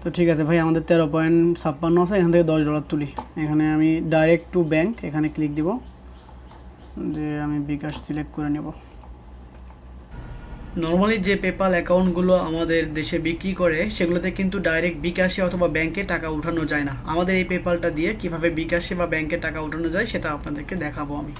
তো ঠিক আছে ভাই, আমাদের 13.56 আছে, এখান থেকে $10 তুলি। এখানে আমি ডাইরেক্ট টু ব্যাংক এখানে ক্লিক দিব, যে আমি বিকাশ সিলেক্ট করে নেব। নর্মালি যে পেপাল অ্যাকাউন্টগুলো আমাদের দেশে বিক্রি করে সেগুলোতে কিন্তু ডাইরেক্ট বিকাশে অথবা ব্যাংকে টাকা উঠানো যায় না। আমাদের এই পেপালটা দিয়ে কিভাবে বিকাশে বা ব্যাংকে টাকা উঠানো যায় সেটা আপনাদেরকে দেখাবো আমি।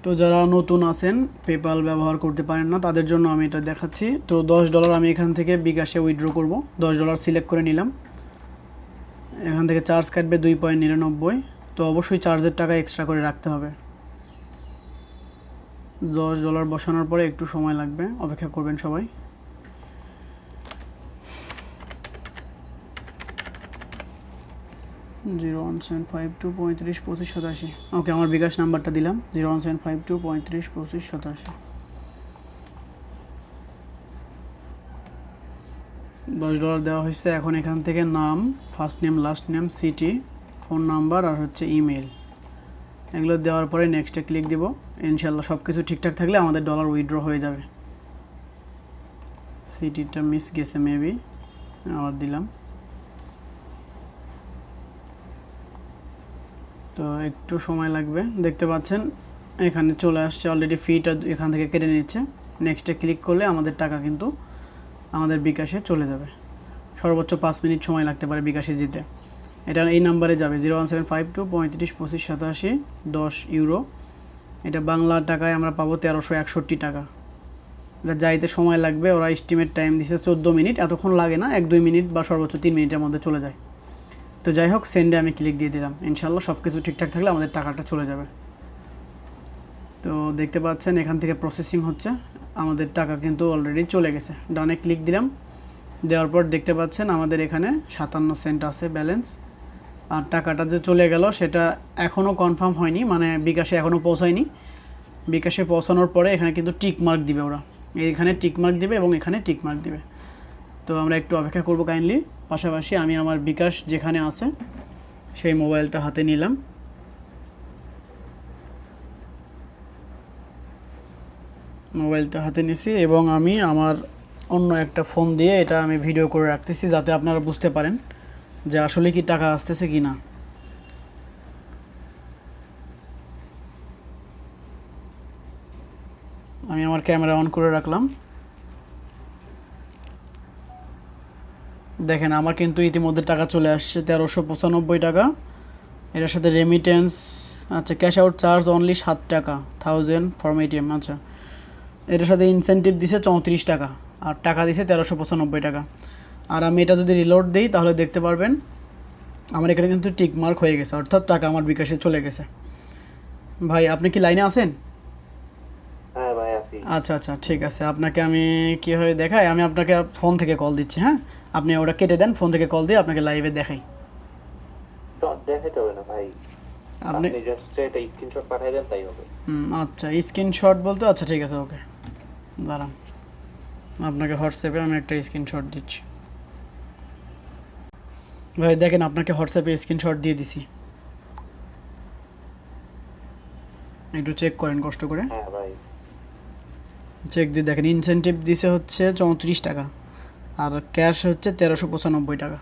তো যারা নতুন আছেন, পেপাল ব্যবহার করতে পারেন না, তাদের জন্য আমি এটা দেখাচ্ছি। তো $10 আমি এখান থেকে বিকাশে উইথড্র করব। $10 সিলেক্ট করে নিলাম। এখান থেকে চার্জ কাটবে 2.99। তো অবশ্যই চার্জের টাকা এক্সট্রা করে রাখতে হবে। $10 বসানোর পরে একটু সময় লাগবে, অপেক্ষা করবেন সবাই। $01752352587। ওকে, আমার বিকাশ নাম্বারটা দিলাম 01752352587। $10 দেওয়া হয়েছে। এখন এখান থেকে নাম, first name, last name, city, phone number আর হচ্ছে ইমেল, এগুলো দেওয়ার পরে নেক্সটে ক্লিক দিব। ইনশাল্লাহ সব কিছু ঠিকঠাক থাকলে আমাদের ডলার উইথড্র হয়ে যাবে। সিটিটা মিস গেছে মেবি, আবার দিলাম। তো একটু সময় লাগবে, দেখতে পাচ্ছেন এখানে চলে আসছে অলরেডি, ফিটা এখান থেকে কেটে নিচ্ছে। নেক্সটে ক্লিক করলে আমাদের টাকা কিন্তু আমাদের বিকাশে চলে যাবে। সর্বোচ্চ 5 মিনিট সময় লাগতে পারে বিকাশে যেতে। এটা এই নাম্বারে যাবে 01752352587, €10। এটা বাংলা টাকায় আমরা পাবো 1361 টাকা। এটা যাইতে সময় লাগবে, ওরা এস্টিমেট টাইম দিছে 14 মিনিট, এতক্ষণ লাগে না, 1-2 মিনিট বা সর্বোচ্চ 3 মিনিটের মধ্যে চলে যায়। তো যাই হোক, সেন্ডে আমি ক্লিক দিয়ে দিলাম। ইনশাল্লাহ সব কিছু ঠিকঠাক থাকলে আমাদের টাকাটা চলে যাবে। তো দেখতে পাচ্ছেন এখান থেকে প্রসেসিং হচ্ছে, আমাদের টাকা কিন্তু অলরেডি চলে গেছে। ডানে ক্লিক দিলাম, দেওয়ার পর দেখতে পাচ্ছেন আমাদের এখানে 57 সেন্ট আছে ব্যালেন্স। আর টাকাটা যে চলে গেল সেটা এখনও কনফার্ম হয়নি, মানে বিকাশে এখনও পৌঁছায়নি। বিকাশে পৌঁছানোর পরে এখানে কিন্তু টিক মার্ক দিবে ওরা, এইখানে টিক মার্ক দিবে এবং এখানে টিক মার্ক দিবে। তো আমরা একটু অপেক্ষা করব কাইন্ডলি। পাশাপাশি আমি আমার বিকাশ যেখানে আছে সেই মোবাইলটা হাতে নিলাম। মোবাইলটা হাতে নিছি এবং আমি আমার অন্য একটা ফোন দিয়ে এটা আমি ভিডিও করে রাখতেছি, যাতে আপনারা বুঝতে পারেন যে আসলে কি টাকা আসতেছে কি না। আমি আমার ক্যামেরা অন করে রাখলাম। দেখেন আমার কিন্তু ইতিমধ্যে টাকা চলে আসছে 1395 টাকা। এটার সাথে রেমিটেন্স, আচ্ছা ক্যাশ আউট চার্জ অনলি 7 টাকা, 1000 ফর্ম এটিএম। আচ্ছা, এটার সাথে ইনসেন্টিভ দিছে 34 টাকা আর টাকা দিছে 1395 টাকা। আর আমি এটা যদি রিলোড দিই তাহলে দেখতে পারবেন আমার এখানে কিন্তু টিক মার্ক হয়ে গেছে, অর্থাৎ টাকা আমার বিকাশে চলে গেছে। ভাই আপনি কি লাইনে আছেন? হ্যাঁ ভাই আছি। আচ্ছা আচ্ছা, ঠিক আছে, আপনাকে আমি কীভাবে দেখাই, আমি আপনাকে ফোন থেকে কল দিচ্ছি। হ্যাঁ, আপনি ওটা কেটে দেন, ফোন থেকে কল দিয়ে আপনাকে লাইভে দেখাই। তো দেখাইতে হবে না ভাই, আপনি আপনি জাস্ট একটা স্ক্রিনশট পাঠিয়ে দেন তাই হবে। আচ্ছা, স্ক্রিনশট বলতে, আচ্ছা ঠিক আছে, ওকে দাঁড়ান, আপনাকে হোয়াটসঅ্যাপে আমি একটা স্ক্রিনশট দিচ্ছি। ভাই দেখেন, আপনাকে হোয়াটসঅ্যাপে স্ক্রিনশট দিয়ে দিছি, একটু চেক করেন কষ্ট করে। হ্যাঁ ভাই, চেক দিয়ে দেখেন, ইনসেন্টিভ দিছে হচ্ছে 34 টাকা আর ক্যাশ হচ্ছে 1395 টাকা।